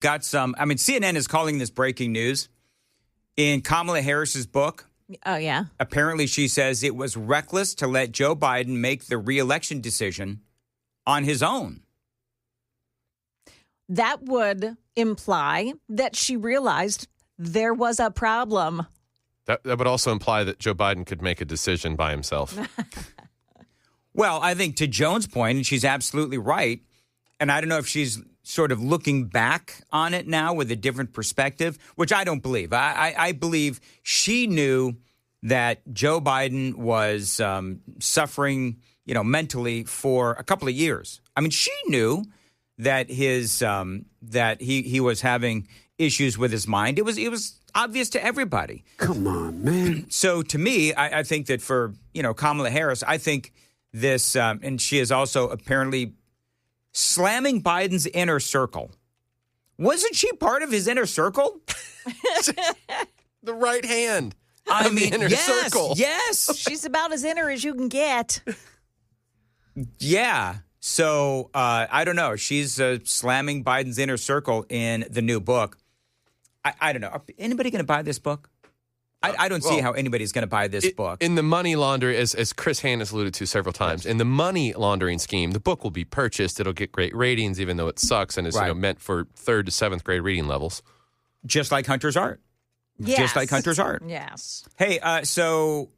got some. I mean, CNN is calling this breaking news. In Kamala Harris's book, oh, yeah. Apparently she says it was reckless to let Joe Biden make the re-election decision on his own. That would imply that she realized there was a problem. That would also imply that Joe Biden could make a decision by himself. Well, I think to Joan's point, and she's absolutely right, and I don't know if she's sort of looking back on it now with a different perspective, which I don't believe. I believe she knew that Joe Biden was suffering, mentally for a couple of years. I mean, she knew that that he was having issues with his mind. It was obvious to everybody. Come on, man. So to me, I think that for Kamala Harris, I think this, and she is also apparently slamming Biden's inner circle. Wasn't she part of his inner circle? The right hand. I mean, the inner circle. Yes. She's about as inner as you can get. Yeah. So I don't know. She's slamming Biden's inner circle in the new book. I don't know. Are anybody going to buy this book? I don't see how anybody's going to buy this book. In the money laundering, as Chris Hahn has alluded to several times, in the money laundering scheme, the book will be purchased. It'll get great ratings, even though it sucks and is meant for 3rd to 7th grade reading levels. Just like Hunter's Art. Yes. Just like Hunter's Art. Yes. Hey, so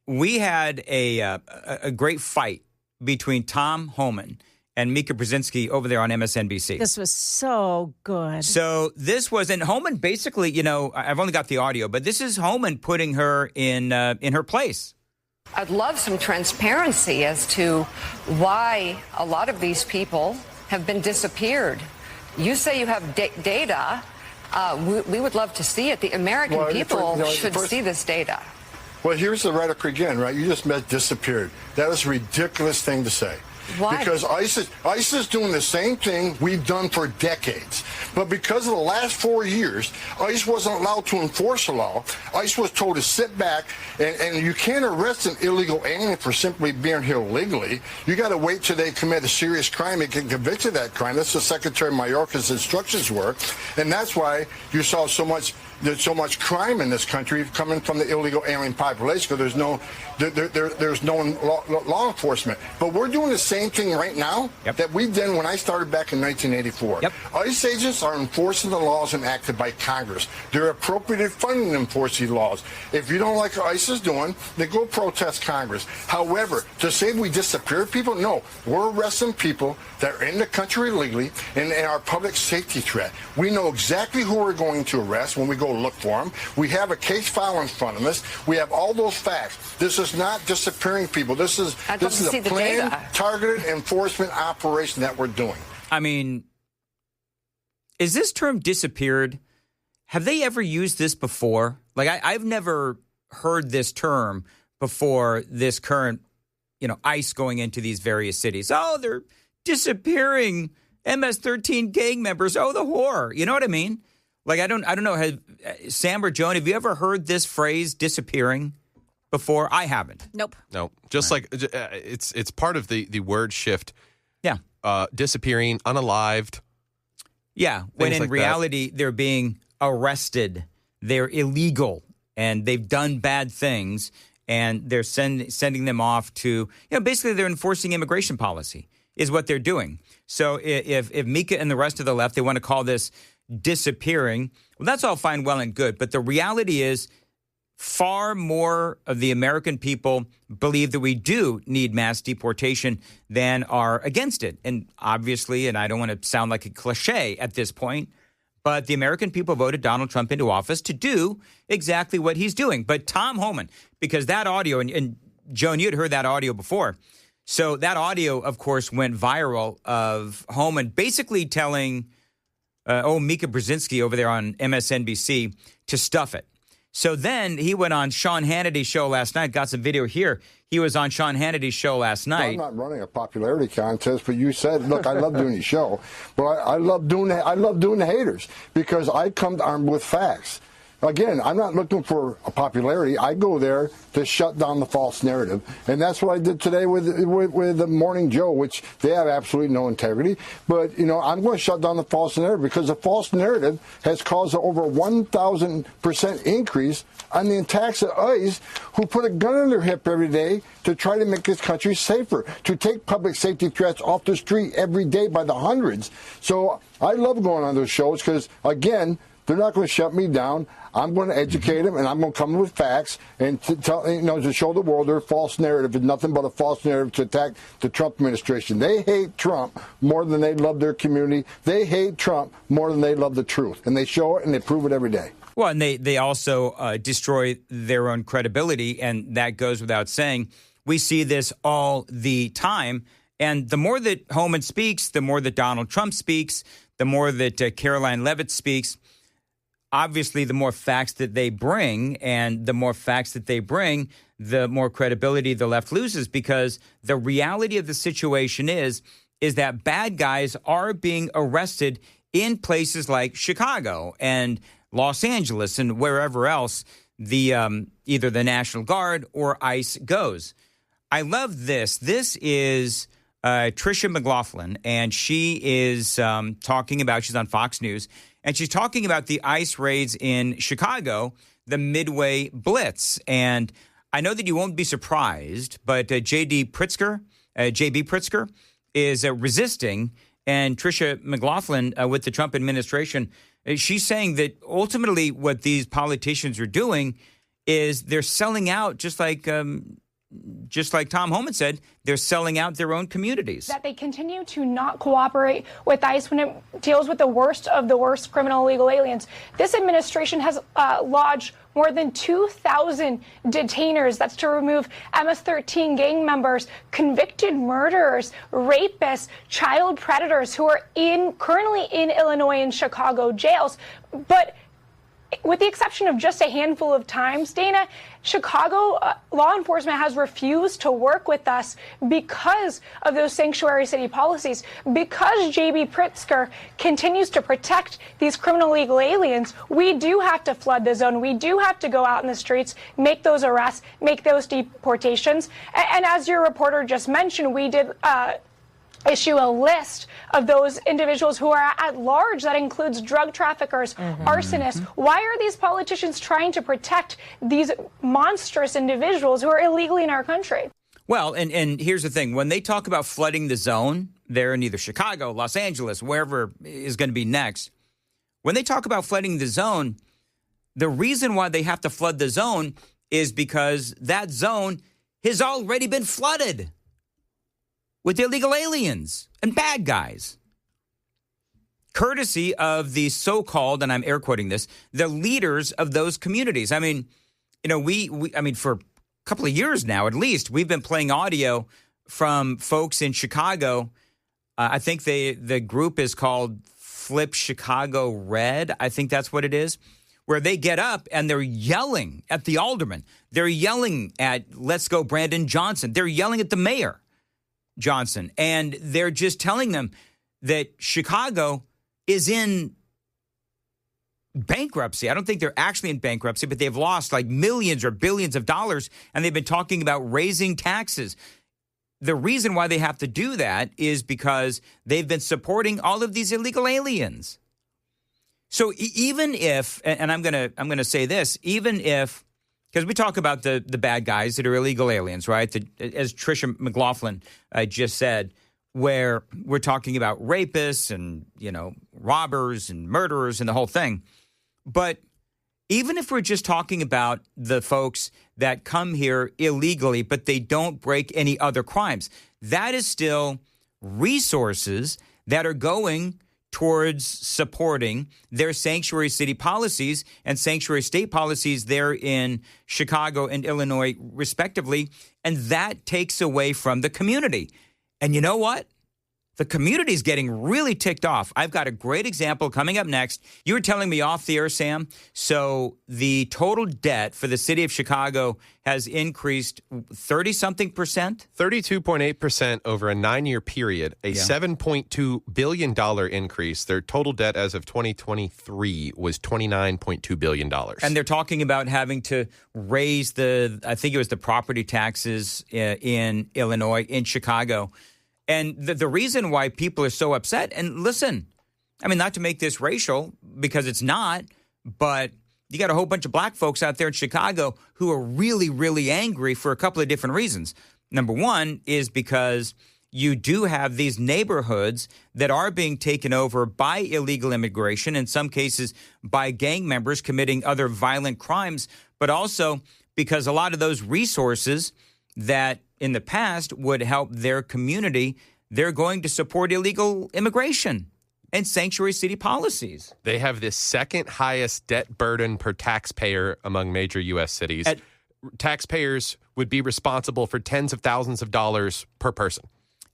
we had a great fight between Tom Homan and Mika Brzezinski over there on MSNBC. This was so good. So this was, and Homan basically, I've only got the audio, but this is Homan putting her in her place. I'd love some transparency as to why a lot of these people have been disappeared. You say you have data. We would love to see it. The American people should see this data. Well, here's the rhetoric again, right? You just meant disappeared. That was a ridiculous thing to say. Why? Because ICE is doing the same thing we've done for decades. But because of the last 4 years, ICE wasn't allowed to enforce the law. ICE was told to sit back, and you can't arrest an illegal alien for simply being here legally. You got to wait till they commit a serious crime and get convicted of that crime. That's what Secretary Mayorkas' instructions were. And that's why you saw there's so much crime in this country coming from the illegal alien population, because there's no law enforcement. But we're doing the same thing right now that we did when I started back in 1984. Yep. ICE agents are enforcing the laws enacted by Congress. They're appropriated funding to enforce these laws. If you don't like what ICE is doing, then go protest Congress. However, to say we disappear people, no. We're arresting people that are in the country illegally and are a public safety threat. We know exactly who we're going to arrest when we go look for them. We have a case file in front of us. We have all those facts. This is not disappearing people. This is a planned, targeted enforcement operation that we're doing. I mean, is this term disappeared? Have they ever used this before? Like, I've never heard this term before this current, ICE going into these various cities. Oh, they're disappearing MS-13 gang members. Oh, the horror. You know what I mean? Like, I don't know. Sam or Joan, have you ever heard this phrase disappearing before? I haven't. Nope. No. Just like it's part of the word shift. Yeah. Disappearing, unalived. Yeah. When in like reality, they're being arrested. They're illegal and they've done bad things, and they're sending them off to, basically they're enforcing immigration policy is what they're doing. So if Mika and the rest of the left, they want to call this disappearing, well, that's all fine, well, and good. But the reality is far more of the American people believe that we do need mass deportation than are against it. And obviously, and I don't want to sound like a cliche at this point, but the American people voted Donald Trump into office to do exactly what he's doing. But Tom Homan, because that audio, and Joan, you had heard that audio before. So that audio, of course, went viral of Homan basically telling Mika Brzezinski over there on MSNBC to stuff it. So then he went on Sean Hannity's show last night, got some video here. He was on Sean Hannity's show last night. I'm not running a popularity contest, but you said, look, I love doing your show. But I love doing the haters because I come armed with facts. Again, I'm not looking for a popularity. I go there to shut down the false narrative. And that's what I did today with the Morning Joe, which they have absolutely no integrity. But, I'm going to shut down the false narrative because the false narrative has caused an over 1,000% increase on the attacks of ICE, who put a gun on their hip every day to try to make this country safer, to take public safety threats off the street every day by the hundreds. So I love going on those shows because, again, they're not going to shut me down. I'm going to educate them, and I'm going to come with facts and to show the world their false narrative is nothing but a false narrative to attack the Trump administration. They hate Trump more than they love their community. They hate Trump more than they love the truth, and they show it and they prove it every day. Well, and they also destroy their own credibility, and that goes without saying. We see this all the time, and the more that Homan speaks, the more that Donald Trump speaks, the more that Caroline Leavitt speaks. Obviously, the more facts that they bring, and the more facts that they bring, the more credibility the left loses, because the reality of the situation is that bad guys are being arrested in places like Chicago and Los Angeles and wherever else the either the National Guard or ICE goes. I love this. This is Tricia McLaughlin, and she is talking about, she's on Fox News, and she's talking about the ICE raids in Chicago, the Midway Blitz. And I know that you won't be surprised, but J.B. Pritzker is resisting. And Tricia McLaughlin with the Trump administration, she's saying that ultimately what these politicians are doing is they're selling out, just like Tom Homan said, they're selling out their own communities. That they continue to not cooperate with ICE when it deals with the worst of the worst criminal illegal aliens. This administration has lodged more than 2,000 detainers. That's to remove MS-13 gang members, convicted murderers, rapists, child predators who are currently in Illinois and Chicago jails. But with the exception of just a handful of times, Dana, Chicago law enforcement has refused to work with us because of those sanctuary city policies. Because J.B. Pritzker continues to protect these criminal illegal aliens, we do have to flood the zone. We do have to go out in the streets, make those arrests, make those deportations. And as your reporter just mentioned, we did issue a list of those individuals who are at large. That includes drug traffickers, arsonists. Why are these politicians trying to protect these monstrous individuals who are illegally in our country? Well, and here's the thing. When they talk about flooding the zone, they're in either Chicago, Los Angeles, wherever is going to be next. When they talk about flooding the zone, the reason why they have to flood the zone is because that zone has already been flooded with illegal aliens and bad guys, courtesy of the so-called, and I'm air quoting this, the leaders of those communities. I mean, for a couple of years now, at least, we've been playing audio from folks in Chicago. I think the group is called Flip Chicago Red. I think that's what it is, where they get up and they're yelling at the alderman. They're yelling at Let's Go Brandon Johnson. They're yelling at the mayor Johnson, and they're just telling them that Chicago is in bankruptcy. I don't think they're actually in bankruptcy, but they've lost like millions or billions of dollars, and they've been talking about raising taxes. The reason why they have to do that is because they've been supporting all of these illegal aliens. So even if, and I'm gonna say this, even if, because we talk about the bad guys that are illegal aliens, right? As Tricia McLaughlin just said, where we're talking about rapists and, robbers and murderers and the whole thing. But even if we're just talking about the folks that come here illegally, but they don't break any other crimes, that is still resources that are going towards supporting their sanctuary city policies and sanctuary state policies there in Chicago and Illinois, respectively. And that takes away from the community. And you know what? the community's getting really ticked off. I've got a great example coming up next. You were telling me off the air, Sam. So the total debt for the city of Chicago has increased 30-something%? 32.8% over a 9-year period, a $7.2 billion increase. Their total debt as of 2023 was $29.2 billion. And they're talking about having to raise I think it was the property taxes in Illinois, in Chicago. And the reason why people are so upset, and listen, I mean, not to make this racial, because it's not, but you got a whole bunch of black folks out there in Chicago who are really, really angry for a couple of different reasons. Number one is because you do have these neighborhoods that are being taken over by illegal immigration, in some cases by gang members committing other violent crimes, but also because a lot of those resources that in the past would help their community, they're going to support illegal immigration and sanctuary city policies. They have the second highest debt burden per taxpayer among major U.S. cities. Taxpayers would be responsible for tens of thousands of dollars per person.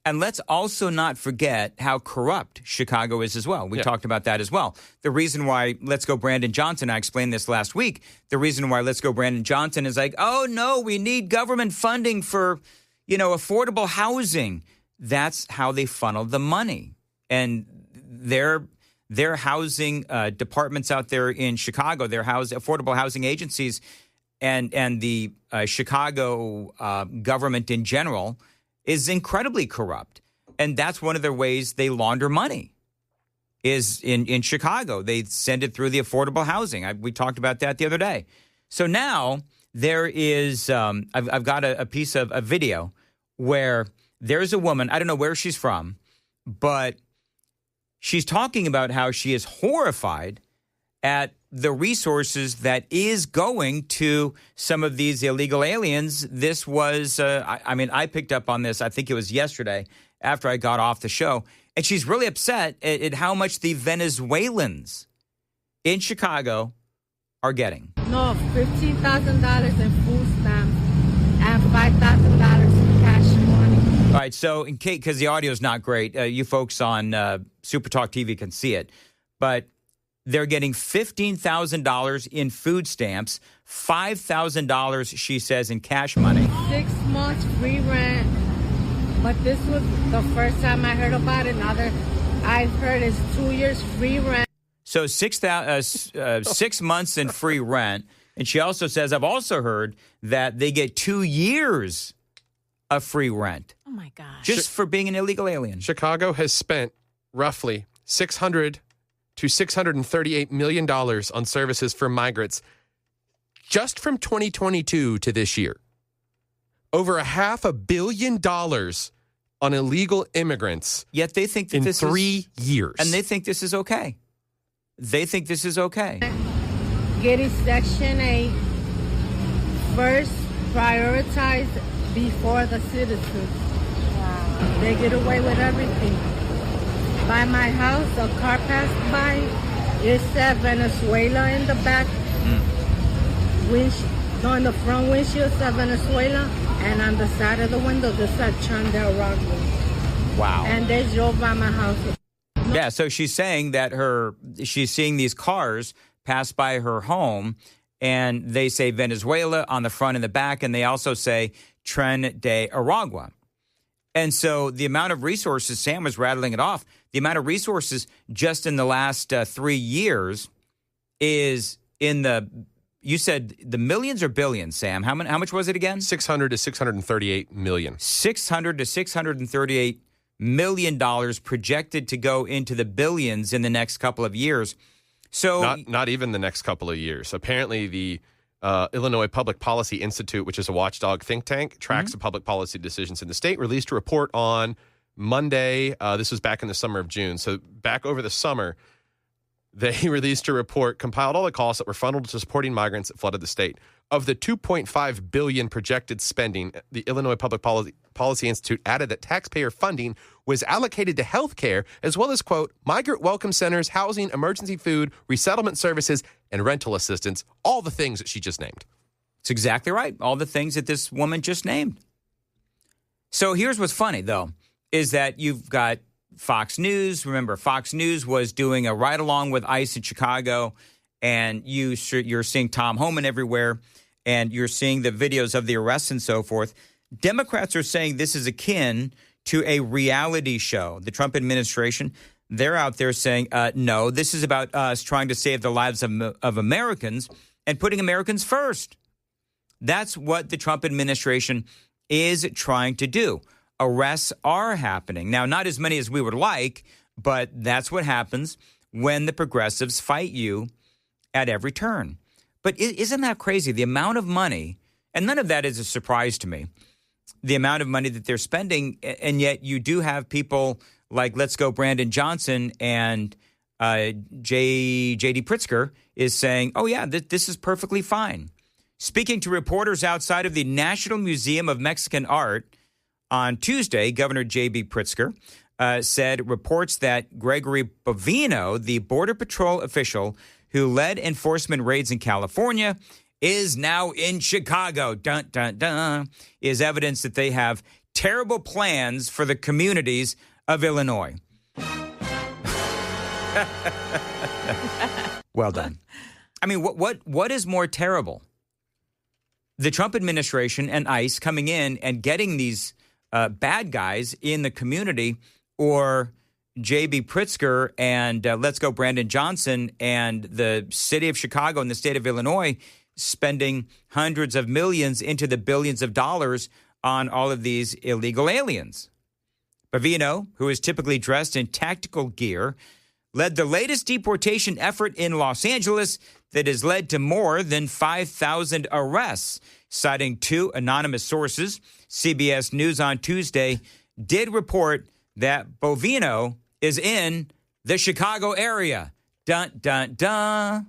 And let's also not forget how corrupt Chicago is as well. We talked about that as well. The reason why Let's Go Brandon Johnson, I explained this last week, the reason why Let's Go Brandon Johnson is like, oh, no, we need government funding for, affordable housing. That's how they funnel the money. And their housing departments out there in Chicago, their affordable housing agencies and the Chicago government in general is incredibly corrupt. And that's one of their ways they launder money is in Chicago. They send it through the affordable housing. We talked about that the other day. So now there is, I've got a piece of a video where there's a woman, I don't know where she's from, but she's talking about how she is horrified at the resources that is going to some of these illegal aliens. This was, I picked up on this, I think it was yesterday after I got off the show, and she's really upset at how much the Venezuelans in Chicago are getting. No, $15,000 in food stamps and $5,000 in cash money. All right, so in case, because the audio is not great, you folks on Super Talk TV can see it, but they're getting $15,000 in food stamps, $5,000, she says, in cash money. 6 months free rent, but this was the first time I heard about it. Now that I've heard it's 2 years free rent. So 6 months in free rent. And she also says, I've also heard that they get 2 years of free rent. Oh, my gosh. Just for being an illegal alien. Chicago has spent roughly $600 to $638 million on services for migrants just from 2022 to this year. Over $500 million on illegal immigrants. Yet they think that in this 3 years. And they think this is okay. They think this is okay. Getting Section 8 first prioritized before the citizens. Wow. They get away with everything. By my house, a car passed by. It said Venezuela in the back. On the front windshield said Venezuela, and on the side of the window, this said Chandel Rockwood. Wow. And they drove by my house. Yeah, so she's saying that she's seeing these cars pass by her home, and they say Venezuela on the front and the back, and they also say Tren de Aragua. And so the amount of resources, Sam was rattling it off, the amount of resources just in the last 3 years is in you said the millions or billions, Sam? How much was it again? 600 to 638 million. 600 to 638 million dollars projected to go into the billions in the next couple of years. So not even the next couple of years. Apparently, the Illinois Public Policy Institute, which is a watchdog think tank, tracks the public policy decisions in the state, released a report on Monday. This was back in the summer of June. So back over the summer, they released a report, compiled all the costs that were funneled to supporting migrants that flooded the state. Of the $2.5 billion projected spending, the Illinois Public Policy Institute added that taxpayer funding was allocated to health care, as well as, quote, migrant welcome centers, housing, emergency food, resettlement services, and rental assistance, all the things that she just named. It's exactly right. All the things that this woman just named. So here's what's funny, though, is that you've got Fox News. Remember, Fox News was doing a ride-along with ICE in Chicago, and you're seeing Tom Homan everywhere, and you're seeing the videos of the arrests and so forth. Democrats are saying this is akin to a reality show. The Trump administration, they're out there saying, no, this is about us trying to save the lives of Americans and putting Americans first. That's what the Trump administration is trying to do. Arrests are happening. Now, not as many as we would like, but that's what happens when the progressives fight you at every turn. But isn't that crazy? The amount of money, and none of that is a surprise to me, the amount of money that they're spending, and yet you do have people like Let's Go Brandon Johnson and J.D. Pritzker is saying, oh, yeah, this is perfectly fine. Speaking to reporters outside of the National Museum of Mexican Art on Tuesday, Governor J.B. Pritzker said reports that Gregory Bovino, the Border Patrol official who led enforcement raids in California, is now in Chicago, dun, dun, dun, is evidence that they have terrible plans for the communities of Illinois. Well done. I mean, what is more terrible? The Trump administration and ICE coming in and getting these bad guys in the community, or J.B. Pritzker and Let's Go Brandon Johnson and the city of Chicago and the state of Illinois spending hundreds of millions into the billions of dollars on all of these illegal aliens. Bovino, who is typically dressed in tactical gear, led the latest deportation effort in Los Angeles that has led to more than 5,000 arrests. Citing two anonymous sources, CBS News on Tuesday did report that Bovino is in the Chicago area. Dun, dun, dun.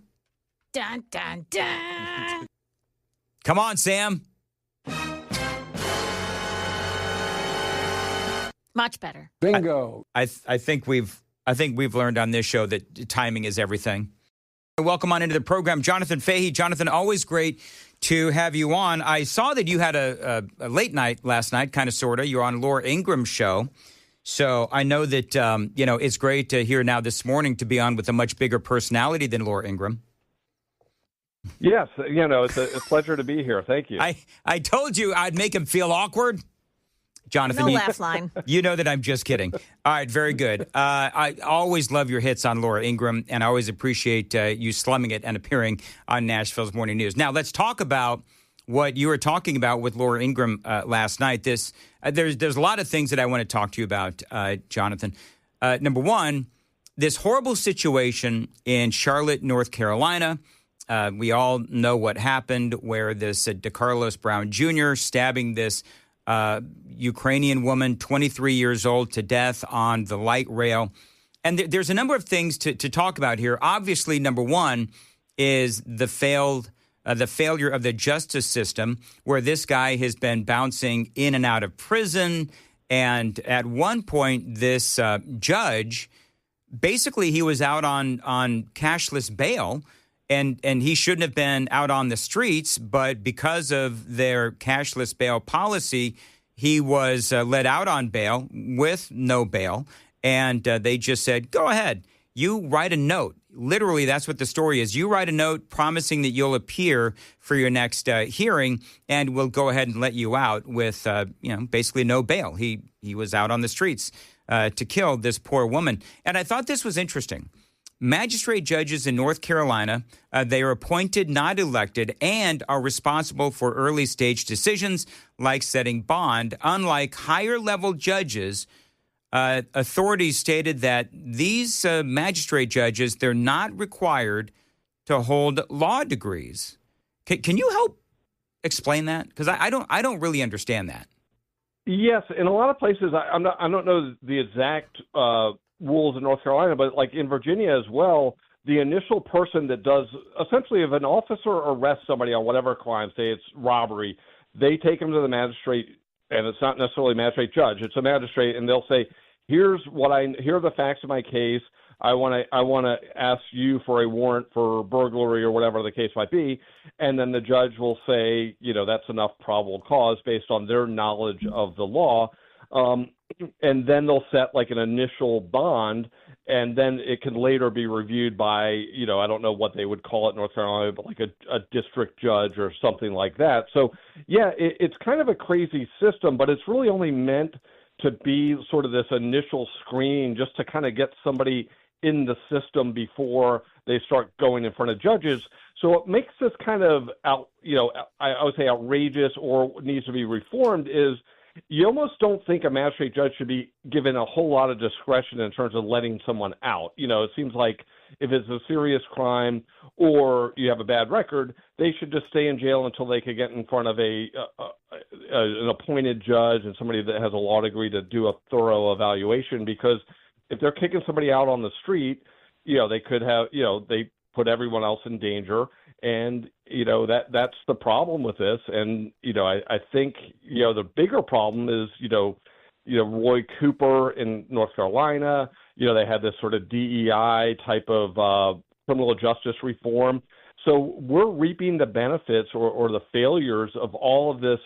Dun, dun, dun. Come on, Sam. Much better. Bingo. I think we've learned on this show that timing is everything. Welcome on into the program, Jonathan Fahey. Jonathan, always great to have you on. I saw that you had a late night last night, kind of, sort of. You were on Laura Ingram's show. So I know that, it's great to hear now this morning to be on with a much bigger personality than Laura Ingraham. Yes, it's a pleasure to be here. Thank you. I told you I'd make him feel awkward. Jonathan, no laugh line. You know that I'm just kidding. All right, very good. I always love your hits on Laura Ingraham, and I always appreciate you slumming it and appearing on Nashville's Morning News. Now, let's talk about what you were talking about with Laura Ingraham last night. There's a lot of things that I want to talk to you about, Jonathan. Number one, this horrible situation in Charlotte, North Carolina. We all know what happened, where this DeCarlos Brown Jr. stabbing this Ukrainian woman, 23 years old, to death on the light rail. And there's a number of things to talk about here. Obviously, number one is the failure of the justice system, where this guy has been bouncing in and out of prison. And at one point, this judge, basically he was out on cashless bail, and he shouldn't have been out on the streets, but because of their cashless bail policy, he was let out on bail with no bail, and they just said, go ahead, you write a note. Literally, that's what the story is. You write a note promising that you'll appear for your next hearing, and we'll go ahead and let you out with, basically no bail. He was out on the streets to kill this poor woman. And I thought this was interesting. Magistrate judges in North Carolina, they are appointed, not elected, and are responsible for early stage decisions like setting bond. Unlike higher level judges, authorities stated that these magistrate judges, they're not required to hold law degrees. Can you help explain that? Because I don't really understand that. Yes, in a lot of places, I don't know the exact rules in North Carolina, but like in Virginia as well, the initial person that does, essentially, if an officer arrests somebody on whatever crime, say it's robbery, they take them to the magistrate, and it's not necessarily a magistrate judge, it's a magistrate, and they'll say, here are the facts of my case. I want to ask you for a warrant for burglary or whatever the case might be, and then the judge will say, that's enough probable cause based on their knowledge of the law. and then they'll set like an initial bond, and then it can later be reviewed by, I don't know what they would call it in North Carolina, but like a district judge or something like that. So, yeah, it's kind of a crazy system, but it's really only meant to be sort of this initial screen just to kind of get somebody in the system before they start going in front of judges. So what makes this kind of I would say outrageous or needs to be reformed is you almost don't think a magistrate judge should be given a whole lot of discretion in terms of letting someone out. It seems like if it's a serious crime or you have a bad record, they should just stay in jail until they could get in front of an appointed judge and somebody that has a law degree to do a thorough evaluation. Because if they're kicking somebody out on the street, they could have, they put everyone else in danger. And, that's the problem with this. And, I think, the bigger problem is, Roy Cooper in North Carolina, they had this sort of DEI type of criminal justice reform. So we're reaping the benefits or the failures of all of this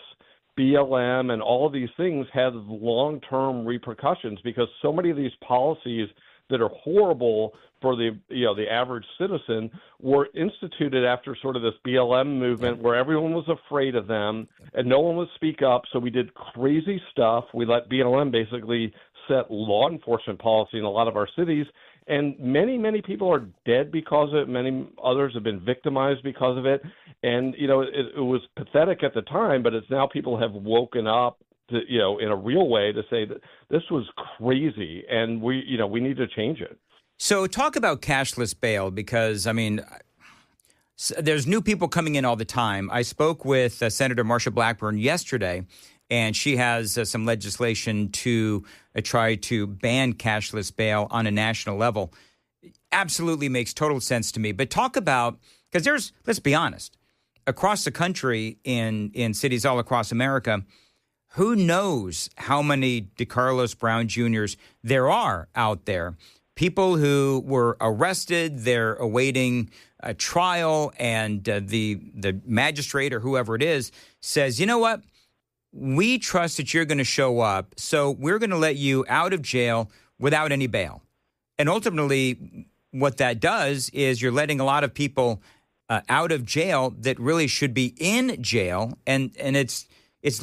BLM, and all of these things have long-term repercussions because so many of these policies that are horrible for the average citizen were instituted after sort of this BLM movement where everyone was afraid of them and no one would speak up. So we did crazy stuff. We let BLM basically set law enforcement policy in a lot of our cities. And many, many people are dead because of it. Many others have been victimized because of it. And, it was pathetic at the time, but it's now people have woken up to, in a real way to say that this was crazy and we need to change it. So talk about cashless bail because, there's new people coming in all the time. I spoke with Senator Marsha Blackburn yesterday, and she has some legislation to try to ban cashless bail on a national level. Absolutely makes total sense to me. But talk about, because let's be honest, across the country in cities all across America, who knows how many DeCarlos Brown Jr.'s there are out there. People who were arrested, they're awaiting a trial, and the magistrate or whoever it is says, you know what? We trust that you're going to show up, so we're going to let you out of jail without any bail. And ultimately, what that does is you're letting a lot of people out of jail that really should be in jail, and it's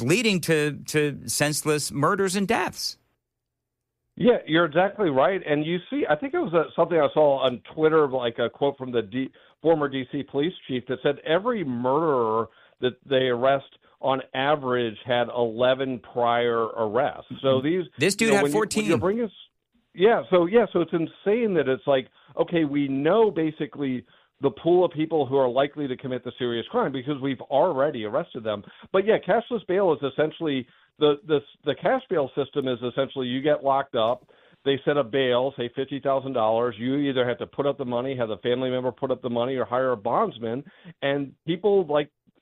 leading to senseless murders and deaths. Yeah, you're exactly right. And you see, I think it was something I saw on Twitter, like a quote from the former D.C. police chief that said every murderer that they arrest on average had 11 prior arrests. So this dude had 14. So it's insane that it's like, okay, we know basically the pool of people who are likely to commit the serious crime because we've already arrested them. But yeah, cashless bail is essentially the cash bail system is essentially you get locked up, they set a bail, say $50,000. You either have to put up the money, have a family member put up the money, or hire a bondsman. And people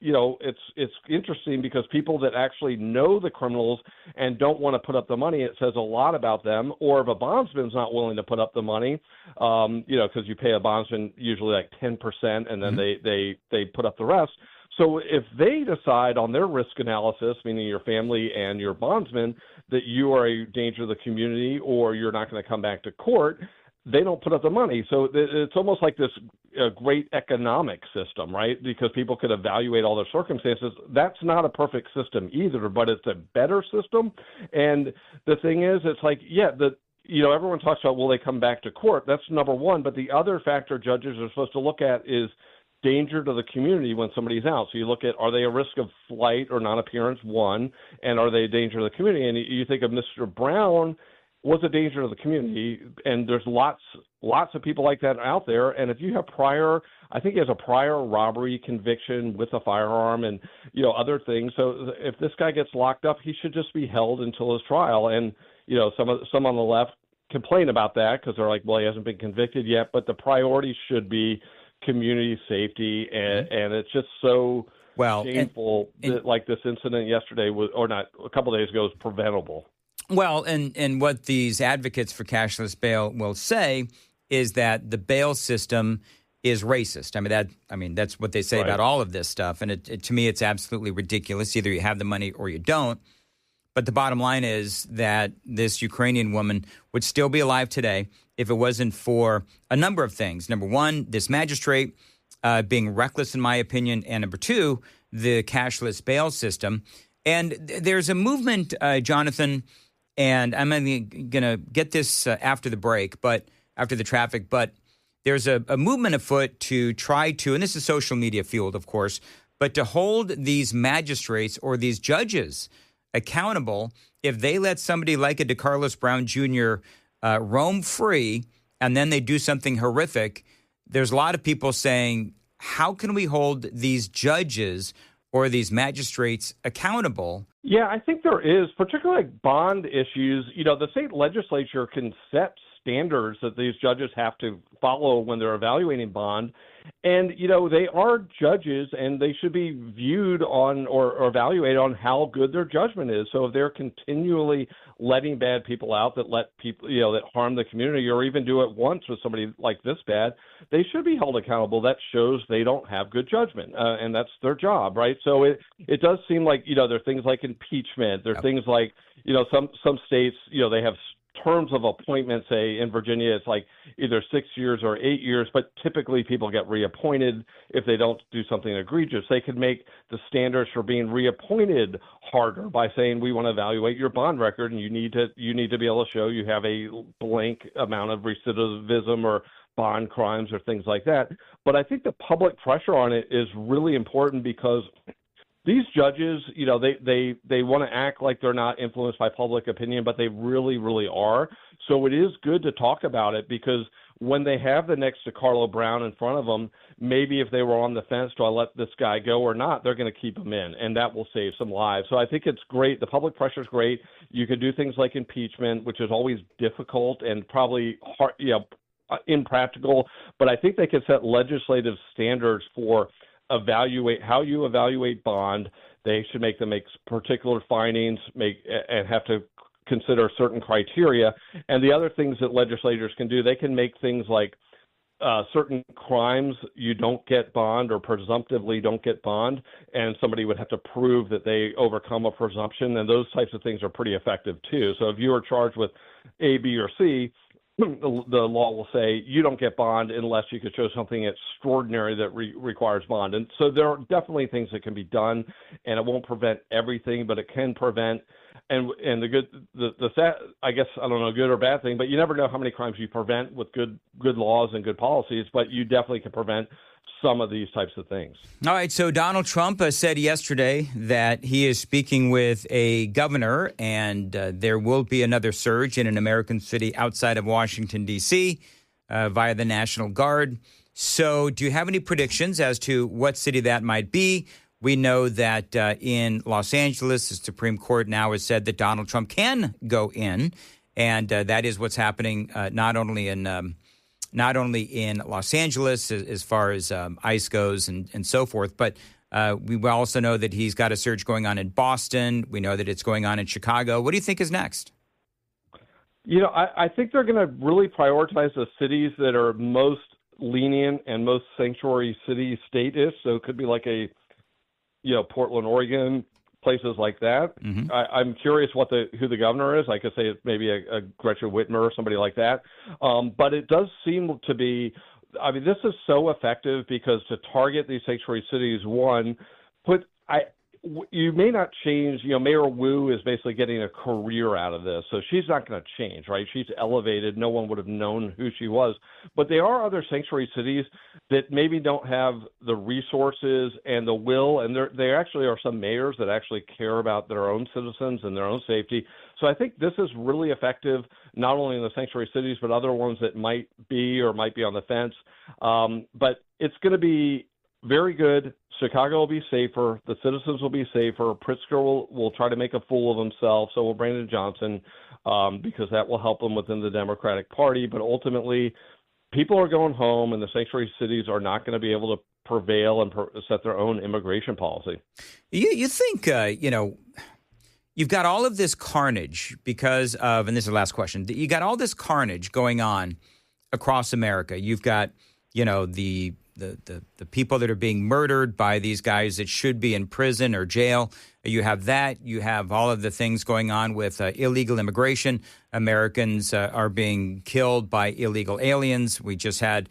it's interesting because people that actually know the criminals and don't want to put up the money, it says a lot about them. Or if a bondsman's not willing to put up the money, because you pay a bondsman usually like 10%, and then they put up the rest. So if they decide on their risk analysis, meaning your family and your bondsman, that you are a danger to the community or you're not going to come back to court, they don't put up the money. So it's almost like this great economic system, right? Because people could evaluate all their circumstances. That's not a perfect system either, but it's a better system. And the thing is, it's like, everyone talks about, will they come back to court? That's number one. But the other factor judges are supposed to look at is danger to the community when somebody's out. So you look at, are they a risk of flight or non-appearance, one, and are they a danger to the community? And you think of Mr. Brown was a danger to the community, and there's lots of people like that out there. And if you have I think he has a prior robbery conviction with a firearm and, other things. So if this guy gets locked up, he should just be held until his trial. And, some on the left complain about that because they're like, well, he hasn't been convicted yet, but the priority should be community safety, and it's just so shameful that like this incident yesterday was, or not, a couple of days ago, was preventable. Well, and what these advocates for cashless bail will say is that the bail system is racist. That's what they say about all of this stuff, and to me, it's absolutely ridiculous. Either you have the money or you don't. But the bottom line is that this Ukrainian woman would still be alive today if it wasn't for a number of things. Number one, this magistrate being reckless, in my opinion. And number two, the cashless bail system. And there's a movement, Jonathan, and I'm going to get this after the break, but after the traffic, but there's a movement afoot to try to, and this is social media fueled, of course, but to hold these magistrates or these judges accountable if they let somebody like a DeCarlos Brown Jr. Roam free and then they do something horrific. There's a lot of people saying, how can we hold these judges or these magistrates accountable? Yeah, I think there is, particularly like bond issues. The state legislature can set standards that these judges have to follow when they're evaluating bond. And, they are judges and they should be viewed on or evaluated on how good their judgment is. So if they're continually letting bad people out that let people, that harm the community or even do it once with somebody like this bad, they should be held accountable. That shows they don't have good judgment and that's their job, right? So it does seem like, there are things like impeachment. There are things like, some states, they have terms of appointment, say in Virginia, it's like either 6 years or 8 years, but typically people get reappointed if they don't do something egregious. They could make the standards for being reappointed harder by saying we want to evaluate your bond record and you need to be able to show you have a blank amount of recidivism or bond crimes or things like that. But I think the public pressure on it is really important because these judges, they want to act like they're not influenced by public opinion, but they really, really are. So it is good to talk about it because when they have the next DeCarlo Brown in front of them, maybe if they were on the fence, do I let this guy go or not, they're going to keep him in, and that will save some lives. So I think it's great. The public pressure is great. You could do things like impeachment, which is always difficult and probably hard, impractical, but I think they could set legislative standards for how you evaluate bond. They should make particular findings, and have to consider certain criteria. And the other things that legislators can do, they can make things like certain crimes you don't get bond or presumptively don't get bond, and somebody would have to prove that they overcome a presumption, and those types of things are pretty effective too. So if you are charged with A, B, or C, the law will say you don't get bond unless you could show something extraordinary that requires bond. And so there are definitely things that can be done, and it won't prevent everything, but it can prevent. And the sad, I guess, I don't know, good or bad thing, but you never know how many crimes you prevent with good laws and good policies, but you definitely can prevent some of these types of things. All right. So Donald Trump said yesterday that he is speaking with a governor and there will be another surge in an American city outside of Washington, D.C. Via the National Guard. So do you have any predictions as to what city that might be? We know that in Los Angeles, the Supreme Court now has said that Donald Trump can go in. And that is what's happening not only in Los Angeles as far as ICE goes and so forth, but we also know that he's got a surge going on in Boston. We know that it's going on in Chicago. What do you think is next? I think they're going to really prioritize the cities that are most lenient and most sanctuary city state-ish. So it could be like Portland, Oregon, places like that. Mm-hmm. I'm curious who the governor is. I could say it's maybe a Gretchen Whitmer or somebody like that. But it does seem to be, this is so effective because to target these sanctuary cities, you may not change, Mayor Wu is basically getting a career out of this. So she's not going to change, right? She's elevated. No one would have known who she was. But there are other sanctuary cities that maybe don't have the resources and the will. And there actually are some mayors that actually care about their own citizens and their own safety. So I think this is really effective, not only in the sanctuary cities, but other ones that might be on the fence. But it's going to be very good. Chicago will be safer. The citizens will be safer. Pritzker will try to make a fool of himself. So will Brandon Johnson, because that will help them within the Democratic Party. But ultimately, people are going home, and the sanctuary cities are not going to be able to prevail and set their own immigration policy. You think, you've got all of this carnage because of, and this is the last question, you got all this carnage going on across America. You've got, the the people that are being murdered by these guys that should be in prison or jail. You have that. You have all of the things going on with illegal immigration. Americans are being killed by illegal aliens. We just had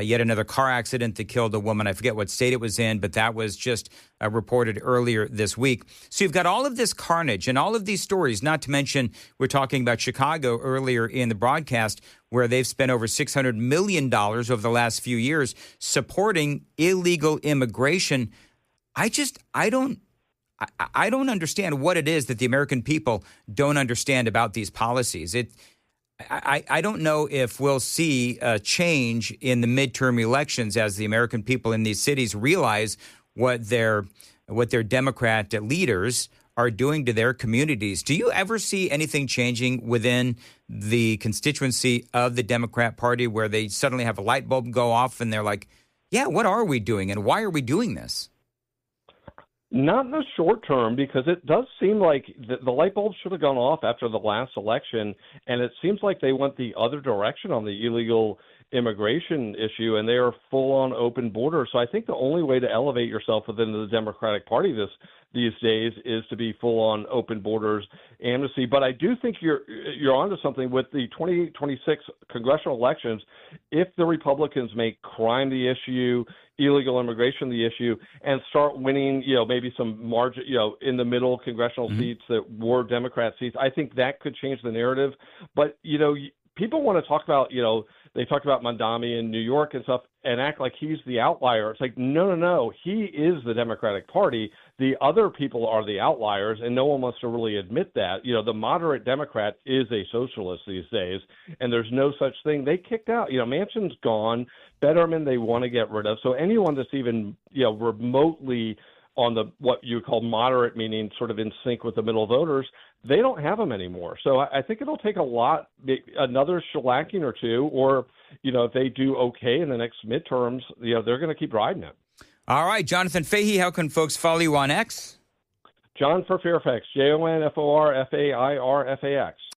yet another car accident that killed a woman. I forget what state it was in, but that was just reported earlier this week. So you've got all of this carnage and all of these stories, not to mention we're talking about Chicago earlier in the broadcast, where they've spent over $600 million over the last few years supporting illegal immigration. I don't understand what it is that the American people don't understand about these policies. I don't know if we'll see a change in the midterm elections as the American people in these cities realize what their Democrat leaders are doing to their communities. Do you ever see anything changing within the constituency of the Democrat Party where they suddenly have a light bulb go off and they're like, yeah, what are we doing and why are we doing this? Not in the short term, because it does seem like the light bulb should have gone off after the last election, and it seems like they went the other direction on the illegal immigration issue, and they are full on open borders. So I think the only way to elevate yourself within the Democratic Party these days is to be full on open borders amnesty. But I do think you're onto something with the 2026 congressional elections. If the Republicans make crime the issue, illegal immigration the issue, and start winning, maybe some margin, in the middle congressional seats that were Democrat seats, I think that could change the narrative. But, people want to talk about, they talked about Mandami in New York and stuff and act like he's the outlier. It's like, no. He is the Democratic Party. The other people are the outliers, and no one wants to really admit that. The moderate Democrat is a socialist these days, and there's no such thing. They kicked out. Manchin's gone. Betterman they want to get rid of. So anyone that's even, remotely on the what you call moderate, meaning sort of in sync with the middle voters, they don't have them anymore. So I think it'll take another shellacking or two, or, if they do okay in the next midterms, they're going to keep riding it. All right, Jonathan Fahey, how can folks follow you on X? John for Fairfax, JONFORFAIRFAX.